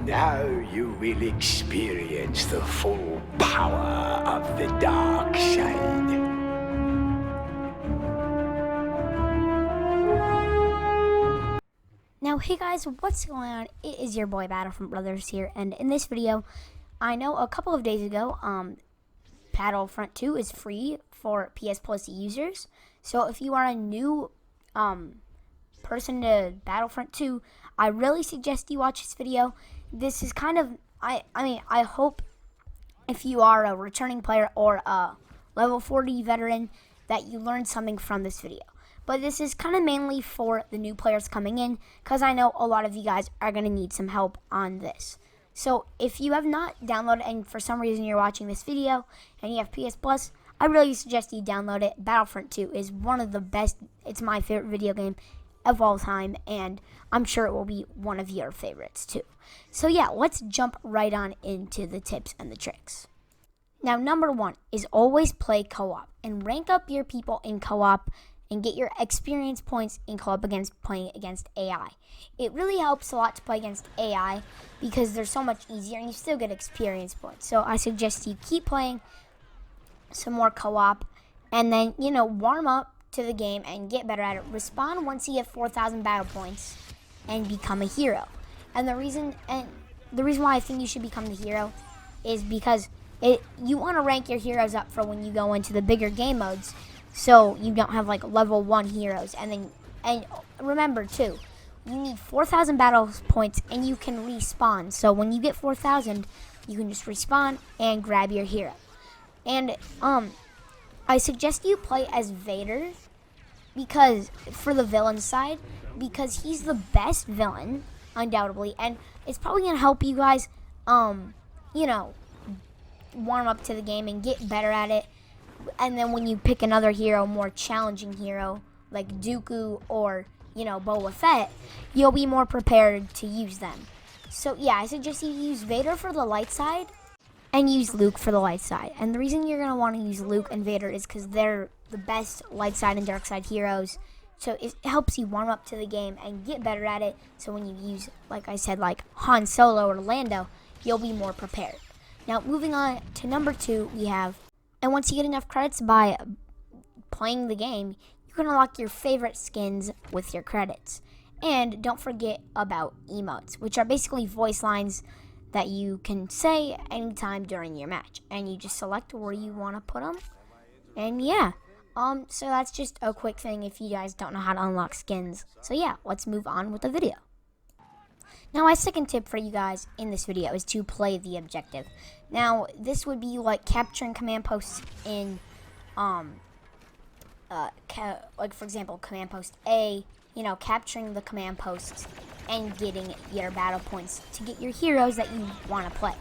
Now you will experience the full power of the dark side. Now, hey guys, what's going on? It is your boy Battlefront Brothers here, and in this video, I know a couple of days ago, Battlefront 2 is free for PS Plus users. So if you are a new person to Battlefront 2, I really suggest you watch this video. This is kind of, I hope if you are a returning player or a level 40 veteran that you learned something from this video. But this is kind of mainly for the new players coming in, because I know a lot of you guys are going to need some help on this. So if you have not downloaded, and for some reason you're watching this video and you have PS Plus, I really suggest you download it. Battlefront 2 is one of the best. It's my favorite video game of all time, and I'm sure it will be one of your favorites too. So yeah, let's jump right on into the tips and the tricks. Now, number one is always play co-op and rank up your people in co-op and get your experience points in co-op against playing against AI. It really helps a lot to play against AI because they're so much easier and you still get experience points. So I suggest you keep playing some more co-op and then, warm up to the game and get better at it. Respawn once you get 4,000 battle points and become a hero. And the reason why I think you should become the hero is because you want to rank your heroes up for when you go into the bigger game modes, so you don't have like level 1 heroes. And remember too, you need 4,000 battle points and you can respawn. So when you get 4,000, you can just respawn and grab your hero. And I suggest you play as Vader because for the villain side, because he's the best villain undoubtedly, and it's probably gonna help you guys warm up to the game and get better at it. And then when you pick another hero, more challenging hero like Dooku or Boba Fett, you'll be more prepared to use them. So yeah, I suggest you use Vader for the light side and use Luke for the light side. And the reason you're going to want to use Luke and Vader is because they're the best light side and dark side heroes. So it helps you warm up to the game and get better at it. So when you use, like I said, like Han Solo or Lando, you'll be more prepared. Now, moving on to number 2, we have, and once you get enough credits by playing the game, you can unlock your favorite skins with your credits. And don't forget about emotes, which are basically voice lines that you can say anytime during your match. And you just select where you want to put them. And yeah, so that's just a quick thing if you guys don't know how to unlock skins. So yeah, let's move on with the video. Now, my second tip for you guys in this video is to play the objective. Now, this would be like capturing command posts in, like for example, command post A, capturing the command posts and getting your battle points to get your heroes that you want to play.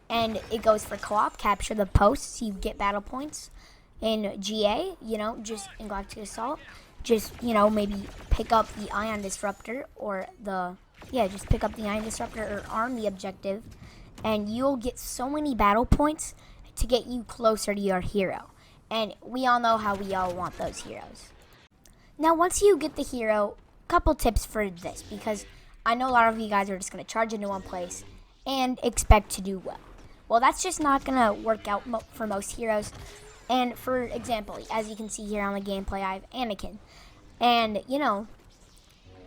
And it goes for co-op, capture the posts, you get battle points. In GA, just in Galactic Assault, just, maybe pick up the Ion Disruptor or just pick up the Ion Disruptor or arm the objective, and you'll get so many battle points to get you closer to your hero. And we all know how we all want those heroes. Now, once you get the hero, a couple tips for this, because I know a lot of you guys are just going to charge into one place and expect to do well. Well, that's just not going to work out for most heroes. And for example, as you can see here on the gameplay, I have Anakin. And,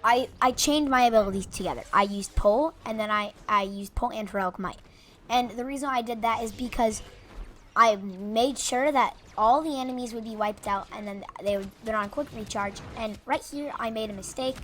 I chained my abilities together. I used pull, and then I used pull and heroic might. And the reason I did that is because I made sure that all the enemies would be wiped out, and then they're on quick recharge. And right here, I made a mistake,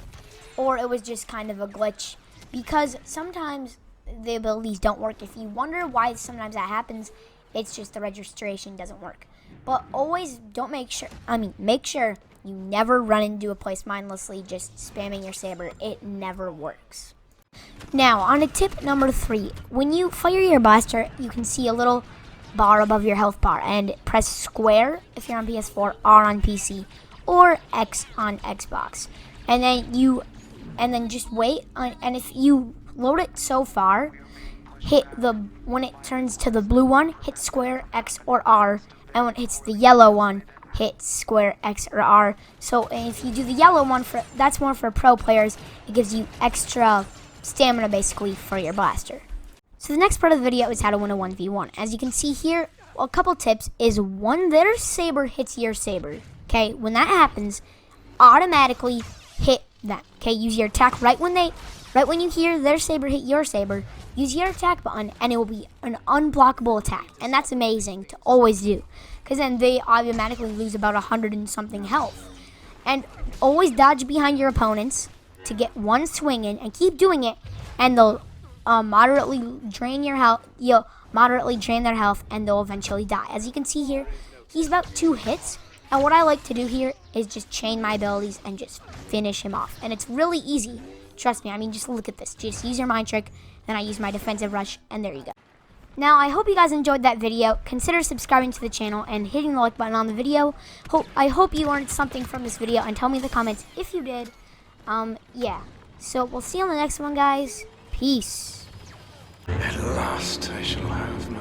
or it was just kind of a glitch, because sometimes the abilities don't work. If you wonder why sometimes that happens, it's just the registration doesn't work. But always make sure you never run into a place mindlessly just spamming your saber. It never works. Now, on to tip number 3. When you fire your blaster, you can see a little bar above your health bar, and press square if you're on PS4, R on PC, or X on Xbox. And then just wait, and if you load it so far, when it turns to the blue one, hit square, X, or R, and when it hits the yellow one, hit square, X, or R. So if you do the yellow one, that's more for pro players. It gives you extra stamina basically for your blaster. So the next part of the video is how to win a 1v1. As you can see here, a couple tips is when their saber hits your saber, okay, when that happens, automatically hit that, okay, use your attack right when you hear their saber hit your saber, use your attack button and it will be an unblockable attack, and that's amazing to always do, because then they automatically lose about 100 and something health. And always dodge behind your opponents to get one swing in, and keep doing it, and they'll moderately drain your health. You'll moderately drain their health, and they'll eventually die. As you can see here, he's about 2 hits, and what I like to do here is just chain my abilities and just finish him off. And it's really easy. Trust me. I mean, just look at this. Just use your mind trick, then I use my defensive rush, and there you go. Now, I hope you guys enjoyed that video. Consider subscribing to the channel and hitting the like button on the video. I hope you learned something from this video, and tell me in the comments if you did. Yeah. So, we'll see you on the next one, guys. Peace. At last I shall have